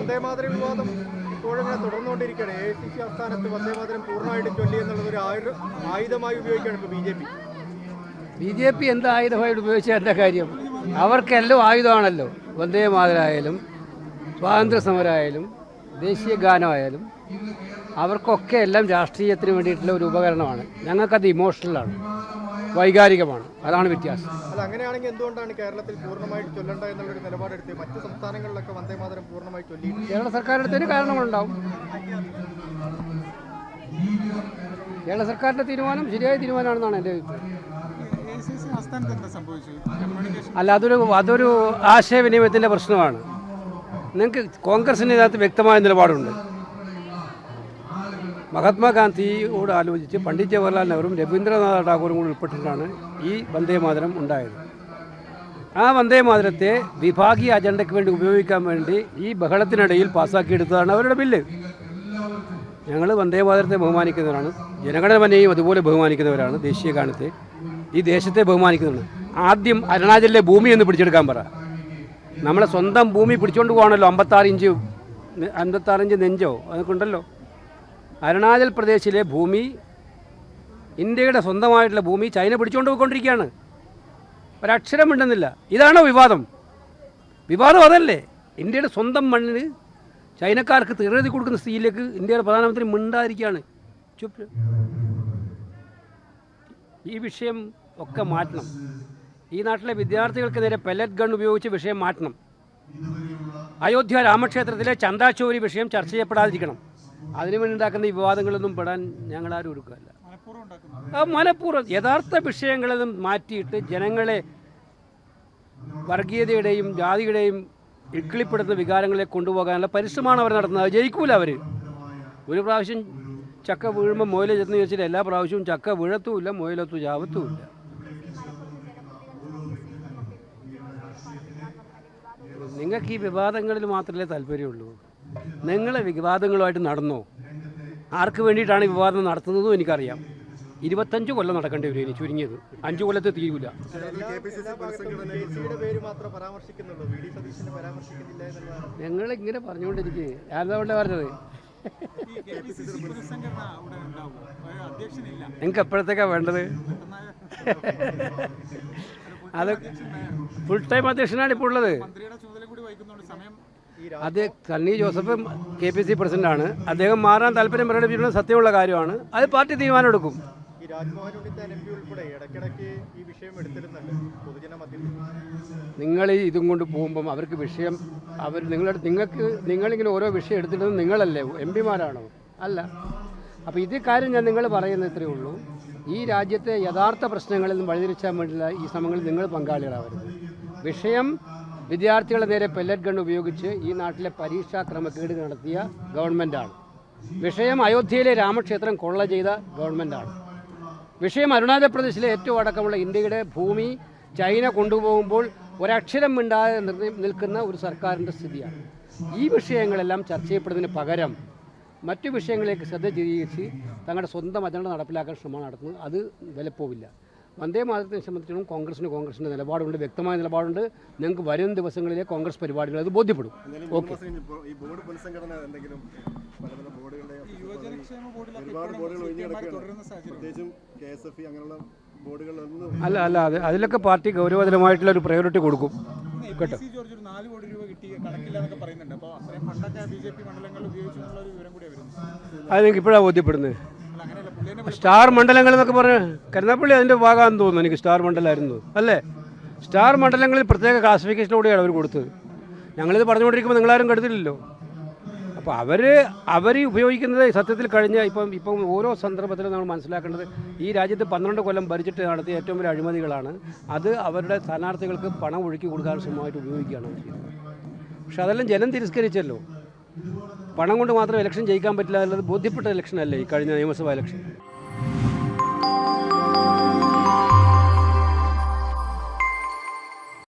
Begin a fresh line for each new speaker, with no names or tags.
വന്ദേമാതരം വിവാദം ഇപ്പോഴിങ്ങനെ തുടർന്നുകൊണ്ടിരിക്കുകയാണ്. AICC ആസ്ഥാനത്ത് വന്ദേമാതരം പൂർണ്ണമായിട്ട് ചൊല്ലി എന്നുള്ളത് ഒരു ആയുധമായി ഉപയോഗിക്കുകയാണ് ഇപ്പോൾ
BJP. എന്ത് ആയുധമായിട്ട് ഉപയോഗിച്ചാൽ എന്താ കാര്യം? അവർക്കെല്ലാം ആയുധമാണല്ലോ. വന്ദേമാതരമായാലും സ്വാതന്ത്ര്യ സമരമായാലും ദേശീയ ഗാനമായാലും അവർക്കൊക്കെ എല്ലാം രാഷ്ട്രീയത്തിന് വേണ്ടിയിട്ടുള്ള ഒരു ഉപകരണമാണ്. ഞങ്ങൾക്കത് ഇമോഷണലാണ്, വൈകാരികമാണ്. അതാണ് വ്യത്യാസം.
അല്ല, അങ്ങനെയാണെങ്കിൽ എന്തുകൊണ്ടാണ് കേരളത്തിൽ പൂർണ്ണമായിട്ട് ചൊല്ലണ്ട എന്നുള്ളൊരു നിലപാടെടുത്ത് മറ്റു സംസ്ഥാനങ്ങളിലൊക്കെ വന്ദേമാതരം പൂർണ്ണമായി ചൊല്ലി?
കേരള സർക്കാരിൻ്റെ കാരണങ്ങളുണ്ടാവും. കേരള സർക്കാരിൻ്റെ തീരുമാനം ശരിയായ തീരുമാനമാണെന്നാണ് എൻ്റെ അഭിപ്രായം. അല്ല, അതൊരു ആശയവിനിമയത്തിൻ്റെ പ്രശ്നമാണ്. നിങ്ങൾക്ക് കോൺഗ്രസിന് ഇതിനകത്ത് വ്യക്തമായ നിലപാടുണ്ട്. മഹാത്മാഗാന്ധിയോട് ആലോചിച്ച് പണ്ഡിറ്റ് ജവഹർലാൽ നെഹ്റുവും രവീന്ദ്രനാഥ് ടാഗോറും കൂടി ഉൾപ്പെട്ടിട്ടാണ് ഈ വന്ദേമാതരം ഉണ്ടായത്. ആ വന്ദേമാതരത്തെ വിഭാഗീയ അജണ്ടയ്ക്ക് വേണ്ടി ഉപയോഗിക്കാൻ വേണ്ടി ഈ ബഹളത്തിനിടയിൽ പാസ്സാക്കിയെടുത്തതാണ് അവരുടെ ബില്ല്. ഞങ്ങൾ വന്ദേമാതരത്തെ ബഹുമാനിക്കുന്നവരാണ്, ജനഗണമനയും അതുപോലെ ബഹുമാനിക്കുന്നവരാണ്, ദേശീയ ഗാനത്തെ, ഈ ദേശത്തെ ബഹുമാനിക്കുന്നവരാണ്. ആദ്യം അരുണാചലിലെ ഭൂമി എന്ന് പിടിച്ചെടുക്കാൻ പറ. നമ്മളെ സ്വന്തം ഭൂമി പിടിച്ചുകൊണ്ട് പോകണമല്ലോ. 56 ഇഞ്ച് നെഞ്ചോ അതൊക്കെ ഉണ്ടല്ലോ. അരുണാചൽ പ്രദേശിലെ ഭൂമി, ഇന്ത്യയുടെ സ്വന്തമായിട്ടുള്ള ഭൂമി ചൈന പിടിച്ചുകൊണ്ട് പോയിക്കൊണ്ടിരിക്കുകയാണ്. ഒരക്ഷരം മിണ്ടുന്നില്ല. ഇതാണോ വിവാദം? വിവാദം അതല്ലേ? ഇന്ത്യയുടെ സ്വന്തം മണ്ണിന് ചൈനക്കാർക്ക് തീരെഴുതി കൊടുക്കുന്ന സ്ഥിതിയിലേക്ക് ഇന്ത്യയുടെ പ്രധാനമന്ത്രി മിണ്ടാതിരിക്കുകയാണ്. ചുപ്പ്. ഈ വിഷയം ഒക്കെ മാറ്റണം. ഈ നാട്ടിലെ വിദ്യാർത്ഥികൾക്ക് നേരെ പെല്ലറ്റ് ഗൺ ഉപയോഗിച്ച് വിഷയം മാറ്റണം. അയോധ്യ രാമക്ഷേത്രത്തിലെ ചന്ദാചോരി വിഷയം ചർച്ച ചെയ്യപ്പെടാതിരിക്കണം. അതിനുവേണ്ടി ഉണ്ടാക്കുന്ന ഈ വിവാദങ്ങളൊന്നും പെടാൻ ഞങ്ങളാരും ഒരുക്കുകയല്ല. മനഃപൂർവ്വം യഥാർത്ഥ വിഷയങ്ങളിൽ നിന്നും മാറ്റിയിട്ട് ജനങ്ങളെ വർഗീയതയുടെയും ജാതിയുടെയും ഇക്കിളിപ്പെടുത്തുന്ന വികാരങ്ങളിലേക്ക് കൊണ്ടുപോകാനുള്ള പരിശ്രമമാണ് അവർ നടത്തുന്നത്. ജയിക്കൂല അവർ. ഒരു പ്രാവശ്യം ചക്ക വീഴുമ്പോൾ മുയല ചെന്ന് ചോദിച്ചിട്ട് എല്ലാ പ്രാവശ്യവും ചക്ക വീഴത്തുമില്ല, മുയലത്തു ചാവത്തുമില്ല. നിങ്ങൾക്ക് ഈ വിവാദങ്ങളിൽ മാത്രമേ താല്പര്യമുള്ളൂ. നിങ്ങൾ വിവാദങ്ങളുമായിട്ട് നടന്നോ? ആർക്ക് വേണ്ടിയിട്ടാണ് ഈ വിവാദം നടത്തുന്നതും എനിക്കറിയാം. 25 കൊല്ലം നടക്കേണ്ടി വരും. ഇനി ചുരുങ്ങിയത് 5 കൊല്ലത്ത് തീരൂല. ഞങ്ങളിങ്ങനെ പറഞ്ഞുകൊണ്ടിരിക്കുക. ഞാനെന്താ പറഞ്ഞത്? നിങ്ങൾക്ക് എപ്പോഴത്തേക്കാണ് വേണ്ടത്? അത് ഫുൾ ടൈം അധ്യക്ഷനാണ് ഇപ്പോൾ ഉള്ളത്. അത് സണ്ണി ജോസഫ് KPC പ്രസിഡന്റാണ്. അദ്ദേഹം മാറാൻ താല്പര്യം പ്രകടിപ്പിക്കുന്നത് സത്യമുള്ള കാര്യമാണ്. അത് പാർട്ടി തീരുമാനം എടുക്കും. നിങ്ങൾ ഇതും കൊണ്ട് പോകുമ്പം അവർക്ക് വിഷയം നിങ്ങളിങ്ങനെ ഓരോ വിഷയം എടുത്തിടുന്നത് നിങ്ങളല്ലേ? MP മാരാണോ? അല്ല. അപ്പോൾ ഇത് കാര്യം ഞാൻ നിങ്ങൾ പറയുന്നത് ഇത്രയേ ഉള്ളൂ. ഈ രാജ്യത്തെ യഥാർത്ഥ പ്രശ്നങ്ങളിൽ നിന്ന് വഴിതിരിച്ചാൻ വേണ്ടിയുള്ള ഈ ശ്രമങ്ങളിൽ നിങ്ങൾ പങ്കാളികളാവരുത്. വിഷയം വിദ്യാർത്ഥികളെ നേരെ പെല്ലറ്റ് ഗൺ ഉപയോഗിച്ച് ഈ നാട്ടിലെ പരീക്ഷാ ക്രമക്കേട് നടത്തിയ ഗവൺമെൻറ്റാണ്. വിഷയം അയോധ്യയിലെ രാമക്ഷേത്രം കൊള്ള ചെയ്ത ഗവൺമെൻറ്റാണ്. വിഷയം അരുണാചൽ പ്രദേശിലെ ഏറ്റവും അടക്കമുള്ള ഇന്ത്യയുടെ ഭൂമി ചൈന കൊണ്ടുപോകുമ്പോൾ ഒരക്ഷരം മിണ്ടാതെ നിൽക്കുന്ന ഒരു സർക്കാരിൻ്റെ സ്ഥിതിയാണ്. ഈ വിഷയങ്ങളെല്ലാം ചർച്ച ചെയ്യപ്പെടുന്നതിന് പകരം മറ്റു വിഷയങ്ങളിലേക്ക് ശ്രദ്ധ തിരിച്ച് തങ്ങളുടെ സ്വന്തം അജണ്ട നടപ്പിലാക്കാൻ ശ്രമം നടത്തുന്നത് അത് വിലപ്പോവില്ല. വന്ദേമാതരത്തെ സംബന്ധിച്ചിടത്തോളം കോൺഗ്രസിൻ്റെ നിലപാടുണ്ട്, വ്യക്തമായ നിലപാടുണ്ട്. നിങ്ങൾക്ക് വരും ദിവസങ്ങളിലെ കോൺഗ്രസ് പരിപാടികൾ അത് ബോധ്യപ്പെടും. ഓക്കെ. അല്ല അതിലൊക്കെ പാർട്ടി ഗൗരവതരമായിട്ടുള്ള ഒരു പ്രയോറിറ്റി കൊടുക്കും കേട്ടോ. അത് നിങ്ങൾക്ക് ഇപ്പോഴാണ് ബോധ്യപ്പെടുന്നത്. സ്റ്റാർ മണ്ഡലങ്ങൾ എന്നൊക്കെ പറഞ്ഞ് കരുനാഗപ്പള്ളി അതിൻ്റെ ഭാഗമാണെന്ന് തോന്നുന്നു. എനിക്ക് സ്റ്റാർ മണ്ഡലമായിരുന്നു അല്ലേ? സ്റ്റാർ മണ്ഡലങ്ങളിൽ പ്രത്യേക ക്ലാസിഫിക്കേഷനോടെയാണ് അവർ കൊടുത്തത്. ഞങ്ങളിത് പറഞ്ഞുകൊണ്ടിരിക്കുമ്പോൾ നിങ്ങളാരും കരുതില്ലല്ലോ. അപ്പോൾ അവർ ഉപയോഗിക്കുന്നത് സത്യത്തിൽ കഴിഞ്ഞ ഇപ്പം ഓരോ സന്ദർഭത്തിലും നമ്മൾ മനസ്സിലാക്കേണ്ടത് ഈ രാജ്യത്ത് 12 കൊല്ലം ഭരിച്ചിട്ട് നടത്തിയ ഏറ്റവും വലിയ അഴിമതികളാണ്. അത് അവരുടെ സ്ഥാനാർത്ഥികൾക്ക് പണം ഒഴുക്കി കൊടുക്കാൻ ശ്രമമായിട്ട് ഉപയോഗിക്കുകയാണ് ചെയ്യുന്നത്. പക്ഷെ അതെല്ലാം ജനം തിരസ്കരിച്ചല്ലോ. പണം കൊണ്ട് മാത്രം ഇലക്ഷൻ ജയിക്കാൻ പറ്റില്ല എന്നുള്ളത് ബോധ്യപ്പെട്ട ഇലക്ഷനല്ലേ ഈ കഴിഞ്ഞ നിയമസഭാ ഇലക്ഷൻ.